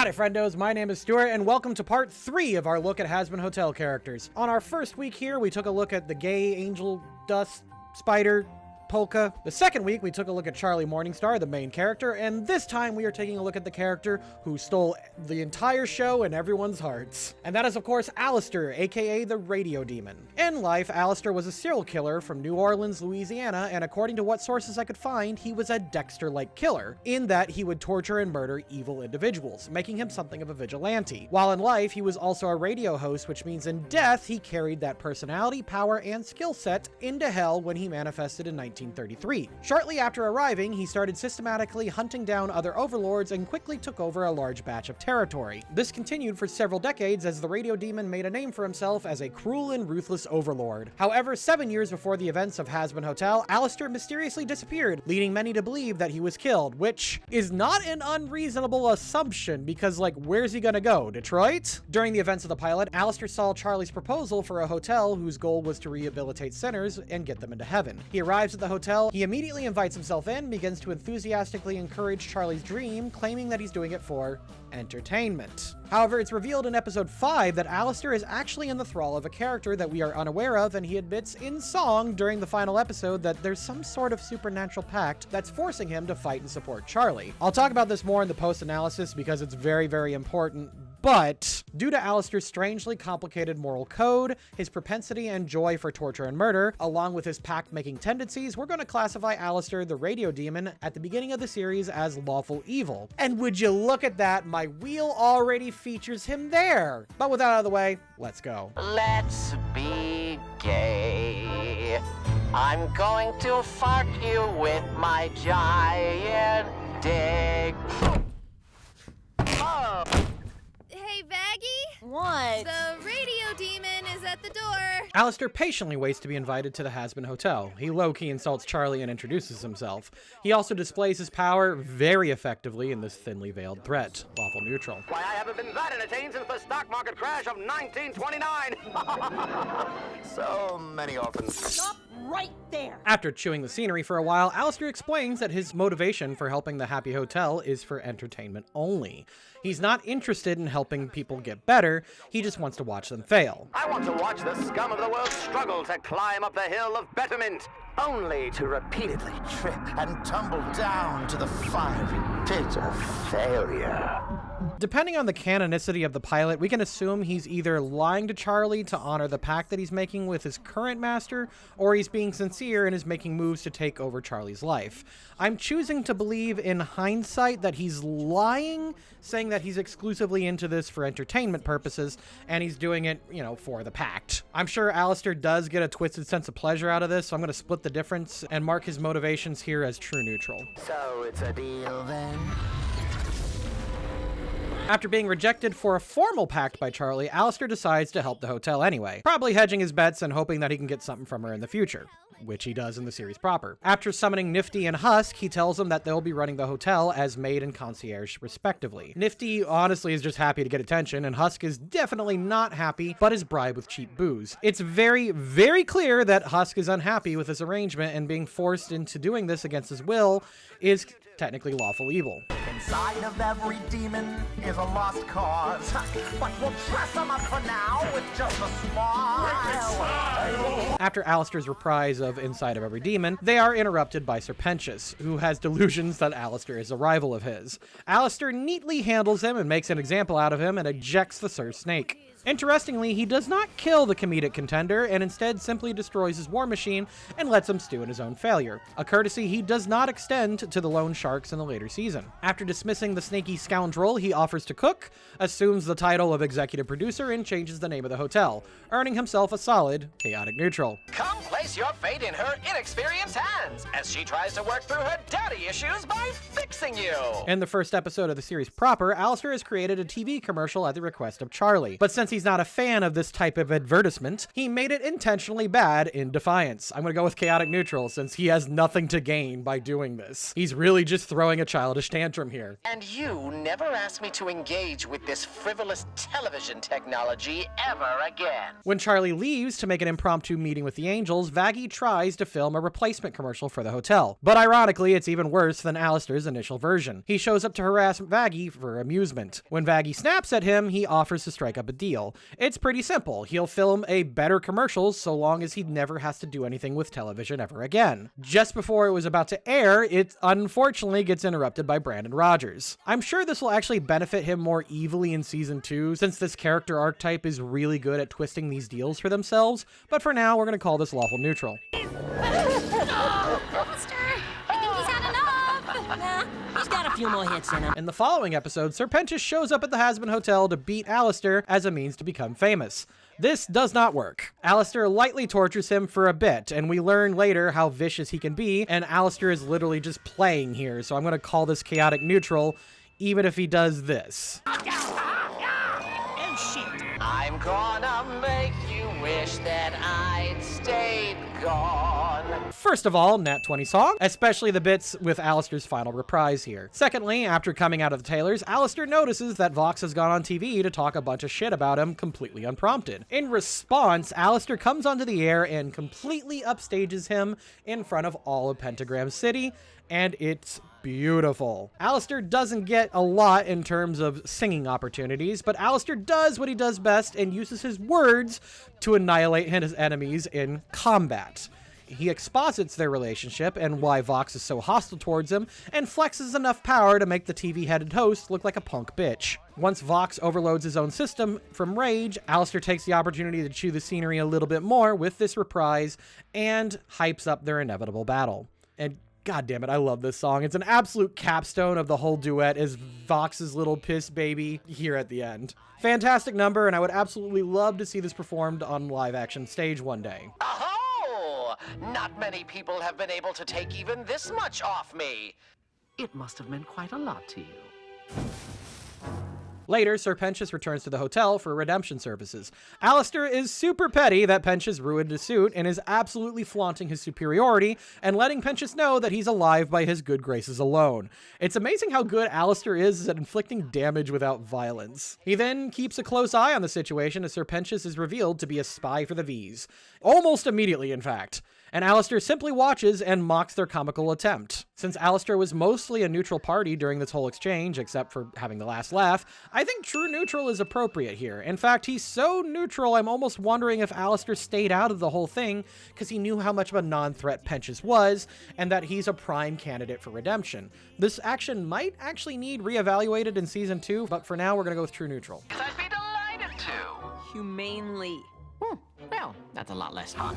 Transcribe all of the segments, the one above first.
Howdy friendos, my name is Stuart and welcome to part 3 of our look at Hazbin Hotel characters. On our first week here, we took a look at the gay angel dust spider Polka. The second week, we took a look at Charlie Morningstar, the main character, and this time we are taking a look at the character who stole the entire show and everyone's hearts. And that is, of course, Alastor, aka the Radio Demon. In life, Alastor was a serial killer from New Orleans, Louisiana, and according to what sources I could find, he was a Dexter-like killer, in that he would torture and murder evil individuals, making him something of a vigilante. While in life, he was also a radio host, which means in death, he carried that personality, power, and skill set into hell when he manifested in 1933. Shortly after arriving, he started systematically hunting down other overlords and quickly took over a large batch of territory. This continued for several decades as the Radio Demon made a name for himself as a cruel and ruthless overlord. However, 7 years before the events of Hazbin Hotel, Alastor mysteriously disappeared, leading many to believe that he was killed, which is not an unreasonable assumption because, like, where's he gonna go? Detroit? During the events of the pilot, Alastor saw Charlie's proposal for a hotel whose goal was to rehabilitate sinners and get them into heaven. He arrives at the hotel, he immediately invites himself in, begins to enthusiastically encourage Charlie's dream, claiming that he's doing it for entertainment. However, it's revealed in episode 5 that Alastor is actually in the thrall of a character that we are unaware of, and he admits in song during the final episode that there's some sort of supernatural pact that's forcing him to fight and support Charlie. I'll talk about this more in the post-analysis because it's very, very important. But due to Alastor's strangely complicated moral code, his propensity and joy for torture and murder, along with his pact-making tendencies, we're going to classify Alastor, the Radio Demon, at the beginning of the series as lawful evil. And would you look at that, my wheel already features him there. But with that out of the way, let's go. Let's be gay. I'm going to fart you with my giant dick. Oh. Hey, Vaggie? What? The Radio Demon is at the door. Alastor patiently waits to be invited to the Hazbin Hotel. He low-key insults Charlie and introduces himself. He also displays his power very effectively in this thinly veiled threat. Lawful neutral. Why, I haven't been that entertained since the stock market crash of 1929. So many orphans. Stop right there. After chewing the scenery for a while, Alastor explains that his motivation for helping the Happy Hotel is for entertainment only. He's not interested in helping people get better, he just wants to watch them fail. I want to watch the scum of the world struggle to climb up the hill of betterment, only to repeatedly trip and tumble down to the fiery pit of failure. Depending on the canonicity of the pilot, we can assume he's either lying to Charlie to honor the pact that he's making with his current master, or he's being sincere and is making moves to take over Charlie's life. I'm choosing to believe in hindsight that he's lying, saying that he's exclusively into this for entertainment purposes, and he's doing it, you know, for the pact. I'm sure Alastor does get a twisted sense of pleasure out of this, so I'm going to split the difference and mark his motivations here as true neutral. So it's a deal then? After being rejected for a formal pact by Charlie, Alastor decides to help the hotel anyway, probably hedging his bets and hoping that he can get something from her in the future, which he does in the series proper. After summoning Nifty and Husk, he tells them that they'll be running the hotel as maid and concierge respectively. Nifty honestly is just happy to get attention, and Husk is definitely not happy, but is bribed with cheap booze. It's very, very clear that Husk is unhappy with this arrangement, and being forced into doing this against his will is technically lawful evil. Inside of every demon is a lost cause, but we'll dress them up for now with just a smile. After Alastor's reprise of Inside of Every Demon, they are interrupted by Serpentius, who has delusions that Alastor is a rival of his. Alastor neatly handles him and makes an example out of him and ejects the Sir Snake. Interestingly, he does not kill the comedic contender and instead simply destroys his war machine and lets him stew in his own failure, a courtesy he does not extend to the lone sharks in the later season. After dismissing the snaky scoundrel, he offers to cook, assumes the title of executive producer, and changes the name of the hotel, earning himself a solid chaotic neutral. Come place your fate in her inexperienced hands as she tries to work through her daddy issues by fixing you. In the first episode of the series proper, Alastor has created a TV commercial at the request of Charlie, but since he he's not a fan of this type of advertisement, he made it intentionally bad in defiance. I'm gonna go with chaotic neutral since he has nothing to gain by doing this. He's really just throwing a childish tantrum here. And you never asked me to engage with this frivolous television technology ever again. When Charlie leaves to make an impromptu meeting with the Angels, Vaggie tries to film a replacement commercial for the hotel. But ironically, it's even worse than Alastor's initial version. He shows up to harass Vaggie for amusement. When Vaggie snaps at him, he offers to strike up a deal. It's pretty simple. He'll film a better commercial so long as he never has to do anything with television ever again. Just before it was about to air, it unfortunately gets interrupted by Brandon Rogers. I'm sure this will actually benefit him more evilly in season 2, since this character archetype is really good at twisting these deals for themselves, but for now, we're gonna call this lawful neutral. Monster! I think he's had enough! Nah, he's got a few more hits in him. In the following episode, Serpentius shows up at the Hazbin Hotel to beat Alastor as a means to become famous. This does not work. Alastor lightly tortures him for a bit, and we learn later how vicious he can be, and Alastor is literally just playing here, so I'm gonna call this chaotic neutral, even if he does this. Oh, shit. I'm gonna make you wish that I'd stayed gone. First of all, Nat 20 song, especially the bits with Alastor's final reprise here. Secondly, after coming out of the tailors, Alastor notices that Vox has gone on TV to talk a bunch of shit about him completely unprompted. In response, Alastor comes onto the air and completely upstages him in front of all of Pentagram City, and it's beautiful. Alastor doesn't get a lot in terms of singing opportunities, but Alastor does what he does best and uses his words to annihilate his enemies in combat. He exposits their relationship and why Vox is so hostile towards him, and flexes enough power to make the TV-headed host look like a punk bitch. Once Vox overloads his own system from rage, Alastor takes the opportunity to chew the scenery a little bit more with this reprise and hypes up their inevitable battle. And God damn it, I love this song. It's an absolute capstone of the whole duet as Vox's little piss baby here at the end. Fantastic number, and I would absolutely love to see this performed on live action stage one day. Oh! Not many people have been able to take even this much off me. It must have meant quite a lot to you. Later, Serpentius returns to the hotel for redemption services. Alastor is super petty that Pentius ruined his suit and is absolutely flaunting his superiority and letting Pentius know that he's alive by his good graces alone. It's amazing how good Alastor is at inflicting damage without violence. He then keeps a close eye on the situation as Serpentius is revealed to be a spy for the V's. Almost immediately, in fact. And Alastor simply watches and mocks their comical attempt. Since Alastor was mostly a neutral party during this whole exchange, except for having the last laugh, I think true neutral is appropriate here. In fact, he's so neutral, I'm almost wondering if Alastor stayed out of the whole thing because he knew how much of a non-threat Pentius was, and that he's a prime candidate for redemption. This action might actually need reevaluated in season 2, but for now, we're gonna go with true neutral. I'd be delighted to. Humanely. Well, that's a lot less hot.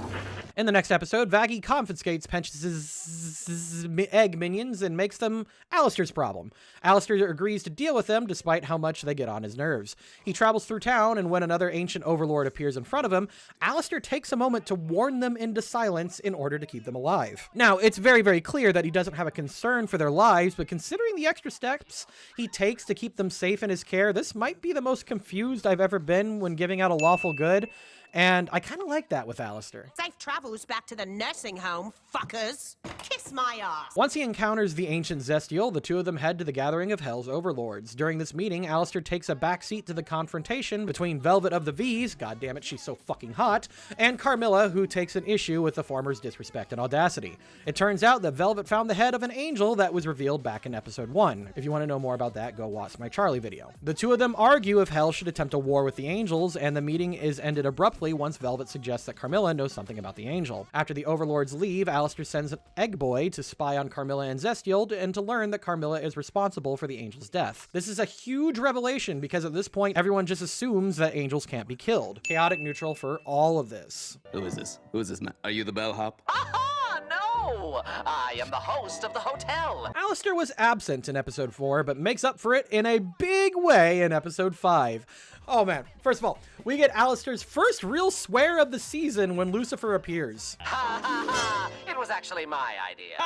In the next episode, Vaggie confiscates Pentius's egg minions and makes them Alastor's problem. Alastor agrees to deal with them despite how much they get on his nerves. He travels through town, and when another ancient overlord appears in front of him, Alastor takes a moment to warn them into silence in order to keep them alive. Now, it's very, very clear that he doesn't have a concern for their lives, but considering the extra steps he takes to keep them safe in his care, this might be the most confused I've ever been when giving out a lawful good. And I kind of like that with Alastor. Safe travels back to the nursing home, fuckers. Kiss my ass. Once he encounters the ancient Zestial, the two of them head to the gathering of Hell's overlords. During this meeting, Alastor takes a backseat to the confrontation between Velvet of the V's, god damn it, she's so fucking hot, and Carmilla, who takes an issue with the former's disrespect and audacity. It turns out that Velvet found the head of an angel that was revealed back in episode 1. If you want to know more about that, go watch my Charlie video. The two of them argue if Hell should attempt a war with the angels, and the meeting is ended abruptly once Velvet suggests that Carmilla knows something about the angel. After the overlords leave, Alastor sends an egg boy to spy on Carmilla and Zestial and to learn that Carmilla is responsible for the angel's death. This is a huge revelation because at this point, everyone just assumes that angels can't be killed. Chaotic neutral for all of this. Who is this? Who is this man? Are you the bellhop? Aha! No! I am the host of the hotel. Alastor was absent in episode 4, but makes up for it in a big way in episode 5. Oh man, first of all, we get Alastor's first real swear of the season when Lucifer appears. Ha ha ha! It was actually my idea.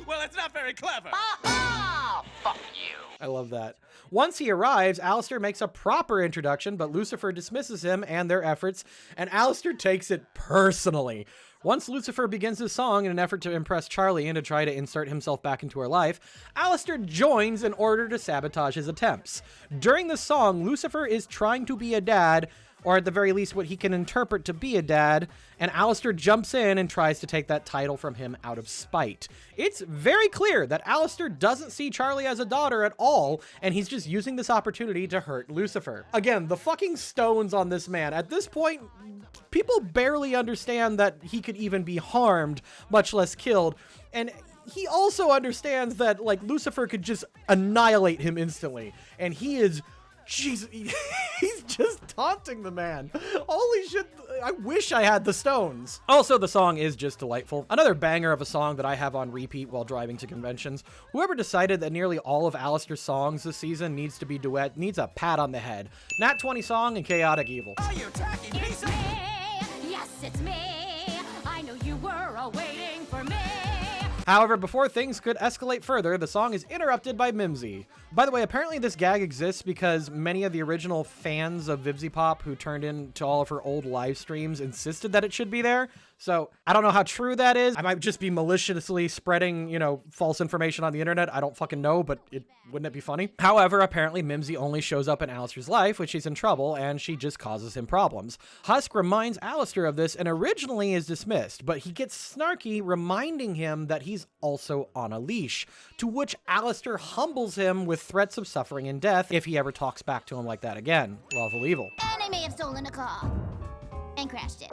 Well, it's not very clever. Ha ha! Fuck you. I love that. Once he arrives, Alastor makes a proper introduction, but Lucifer dismisses him and their efforts, and Alastor takes it personally. Once Lucifer begins his song in an effort to impress Charlie and to try to insert himself back into her life, Alastor joins in order to sabotage his attempts. During the song, Lucifer is trying to be a dad, or at the very least what he can interpret to be a dad, and Alastor jumps in and tries to take that title from him out of spite. It's very clear that Alastor doesn't see Charlie as a daughter at all, and he's just using this opportunity to hurt Lucifer. Again, the fucking stones on this man. At this point, people barely understand that he could even be harmed, much less killed, and he also understands that, like, Lucifer could just annihilate him instantly, and he is... Jesus, he's just taunting the man. Holy shit, I wish I had the stones. Also, the song is just delightful. Another banger of a song that I have on repeat while driving to conventions. Whoever decided that nearly all of Alastor's songs this season needs to be duet needs a pat on the head. Nat 20 song and Chaotic Evil. Are you attacking me? It's me. Yes, it's me. I know you were waiting for me. However, before things could escalate further, the song is interrupted by Mimsy. By the way, apparently this gag exists because many of the original fans of Vivzy Pop who turned into all of her old live streams insisted that it should be there. So I don't know how true that is. I might just be maliciously spreading, you know, false information on the internet. I don't fucking know, but wouldn't it be funny? However, apparently Mimsy only shows up in Alastor's life when she's in trouble, and she just causes him problems. Husk reminds Alastor of this and originally is dismissed, but he gets snarky, reminding him that he's also on a leash, to which Alastor humbles him with threats of suffering and death if he ever talks back to him like that again. Lawful evil. And I may have stolen a car and crashed it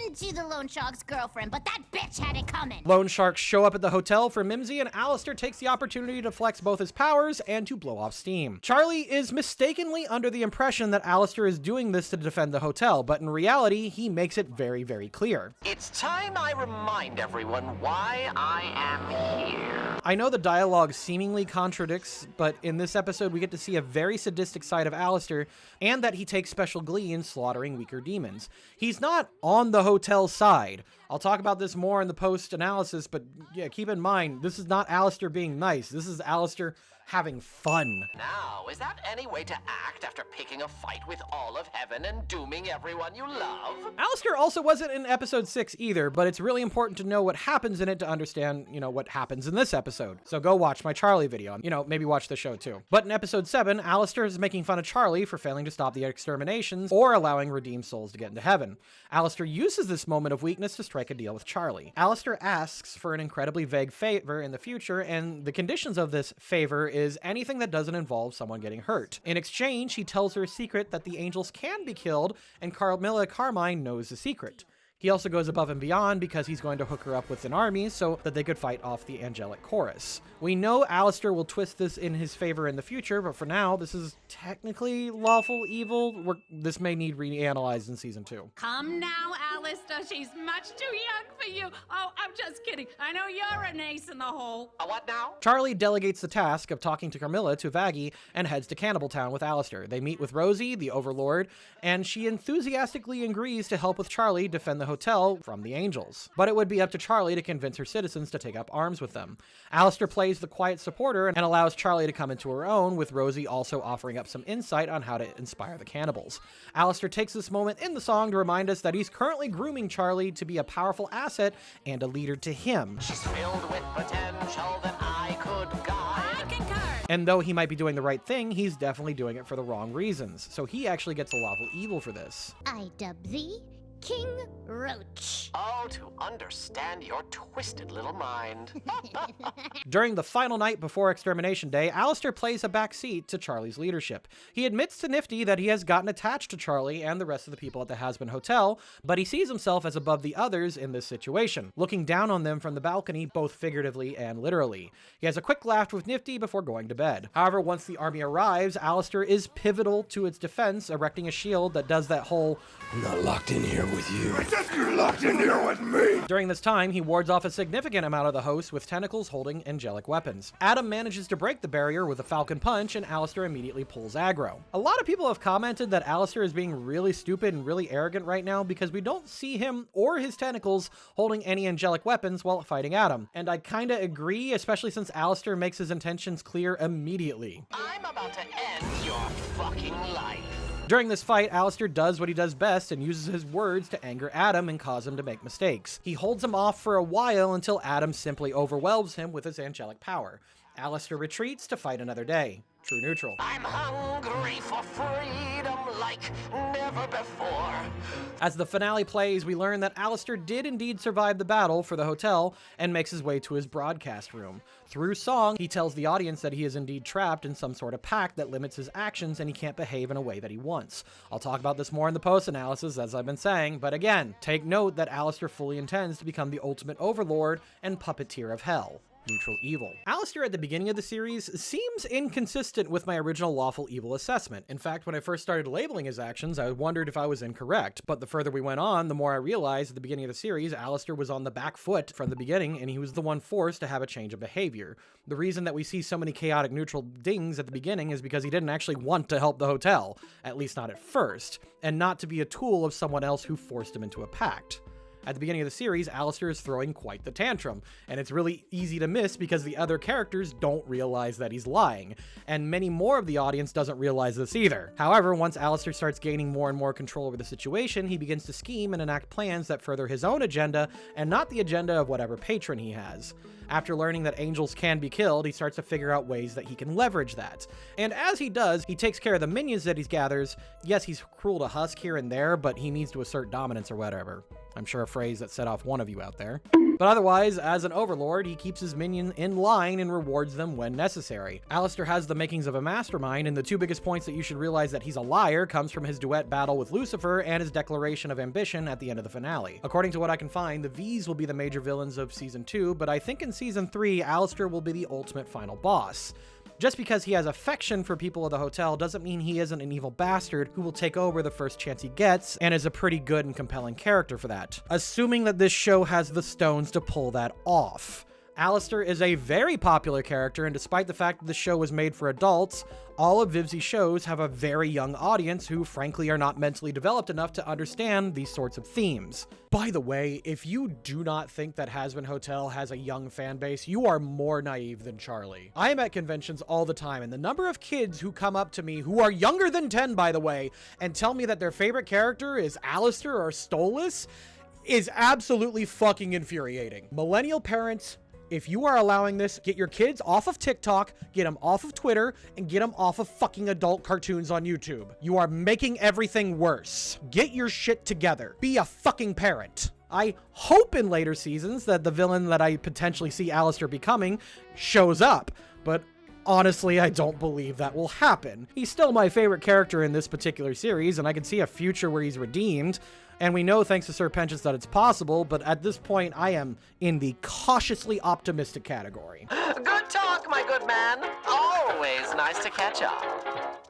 into the loan shark's girlfriend, but that bitch had it coming. Loan sharks show up at the hotel for Mimsy, and Alastor takes the opportunity to flex both his powers and to blow off steam. Charlie is mistakenly under the impression that Alastor is doing this to defend the hotel, but in reality, he makes it very, very clear. It's time I remind everyone why I am here. I know the dialogue seemingly contradicts, but in this episode we get to see a very sadistic side of Alastor, and that he takes special glee in slaughtering weaker demons. He's not on the hotel side. I'll talk about this more in the post-analysis, but yeah, keep in mind, this is not Alastor being nice. This is Alastor having fun. Now, is that any way to act after picking a fight with all of heaven and dooming everyone you love? Alastor also wasn't in episode 6 either, but it's really important to know what happens in it to understand, you know, what happens in this episode. So go watch my Charlie video, you know, maybe watch the show too. But in episode 7, Alastor is making fun of Charlie for failing to stop the exterminations or allowing redeemed souls to get into heaven. Alastor uses this moment of weakness to strike a deal with Charlie. Alastor asks for an incredibly vague favor in the future, and the conditions of this favor is anything that doesn't involve someone getting hurt. In exchange, he tells her a secret that the angels can be killed, and Carmilla Carmine knows the secret. He also goes above and beyond because he's going to hook her up with an army so that they could fight off the angelic chorus. We know Alastor will twist this in his favor in the future, but for now, this is technically lawful evil. This may need reanalyzed in season 2. Come now, Alastor. She's much too young for you. Oh, I'm just kidding. I know you're an ace in the hole. A what now? Charlie delegates the task of talking to Carmilla to Vaggie and heads to Cannibal Town with Alastor. They meet with Rosie, the overlord, and she enthusiastically agrees to help with Charlie defend the hotel from the angels. But it would be up to Charlie to convince her citizens to take up arms with them. Alastor plays the quiet supporter and allows Charlie to come into her own, with Rosie also offering up some insight on how to inspire the cannibals. Alastor takes this moment in the song to remind us that he's currently grooming Charlie to be a powerful asset and a leader to him. She's filled with potential that I could guide. I concur. And though he might be doing the right thing, he's definitely doing it for the wrong reasons. So he actually gets a lawful evil for this. I dub thee King Roach. Oh, to understand your twisted little mind. During the final night before Extermination Day, Alastor plays a backseat to Charlie's leadership. He admits to Nifty that he has gotten attached to Charlie and the rest of the people at the Hazbin Hotel, but he sees himself as above the others in this situation, looking down on them from the balcony both figuratively and literally. He has a quick laugh with Nifty before going to bed. However, once the army arrives, Alastor is pivotal to its defense, erecting a shield that does that whole "I'm not locked in here with you. You're locked in here with me. During this time, he wards off a significant amount of the hosts with tentacles holding angelic weapons. Adam manages to break the barrier with a falcon punch, and Alastor immediately pulls aggro. A lot of people have commented that Alastor is being really stupid and really arrogant right now because we don't see him or his tentacles holding any angelic weapons while fighting Adam. And I kinda agree, especially since Alastor makes his intentions clear immediately. I'm about to end your fucking life. During this fight, Alastor does what he does best and uses his words to anger Adam and cause him to make mistakes. He holds him off for a while until Adam simply overwhelms him with his angelic power. Alastor retreats to fight another day. True neutral. I'm hungry for freedom like never before. As the finale plays, we learn that Alastor did indeed survive the battle for the hotel and makes his way to his broadcast room. Through song, he tells the audience that he is indeed trapped in some sort of pact that limits his actions and he can't behave in a way that he wants. I'll talk about this more in the post-analysis, as I've been saying, but again, take note that Alastor fully intends to become the ultimate overlord and puppeteer of hell. Neutral evil. Alastor at the beginning of the series seems inconsistent with my original lawful evil assessment. In fact, when I first started labeling his actions, I wondered if I was incorrect, but the further we went on, the more I realized at the beginning of the series, Alastor was on the back foot from the beginning, and he was the one forced to have a change of behavior. The reason that we see so many chaotic neutral dings at the beginning is because he didn't actually want to help the hotel, at least not at first, and not to be a tool of someone else who forced him into a pact. At the beginning of the series, Alastor is throwing quite the tantrum, and it's really easy to miss because the other characters don't realize that he's lying, and many more of the audience doesn't realize this either. However, once Alastor starts gaining more and more control over the situation, he begins to scheme and enact plans that further his own agenda and not the agenda of whatever patron he has. After learning that angels can be killed, he starts to figure out ways that he can leverage that. And as he does, he takes care of the minions that he gathers. Yes, he's cruel to Husk here and there, but he needs to assert dominance or whatever. I'm sure a phrase that set off one of you out there. But otherwise, as an overlord, he keeps his minions in line and rewards them when necessary. Alastor has the makings of a mastermind, and the two biggest points that you should realize that he's a liar comes from his duet battle with Lucifer and his declaration of ambition at the end of the finale. According to what I can find, the V's will be the major villains of Season 2, but I think in Season 3, Alastor will be the ultimate final boss. Just because he has affection for people of the hotel doesn't mean he isn't an evil bastard who will take over the first chance he gets, and is a pretty good and compelling character for that. Assuming that this show has the stones to pull that off. Alastor is a very popular character, and despite the fact that the show was made for adults, all of Vivzi's shows have a very young audience who frankly are not mentally developed enough to understand these sorts of themes. By the way, if you do not think that Hazbin Hotel has a young fan base, you are more naive than Charlie. I am at conventions all the time, and the number of kids who come up to me, who are younger than 10 by the way, and tell me that their favorite character is Alastor or Stolas is absolutely fucking infuriating. Millennial parents, if you are allowing this, get your kids off of TikTok, get them off of Twitter, and get them off of fucking adult cartoons on YouTube. You are making everything worse. Get your shit together. Be a fucking parent. I hope in later seasons that the villain that I potentially see Alastor becoming shows up, but honestly, I don't believe that will happen. He's still my favorite character in this particular series, and I can see a future where he's redeemed. And we know, thanks to Sir Pentious, that it's possible, but at this point, I am in the cautiously optimistic category. Good talk, my good man. Always nice to catch up.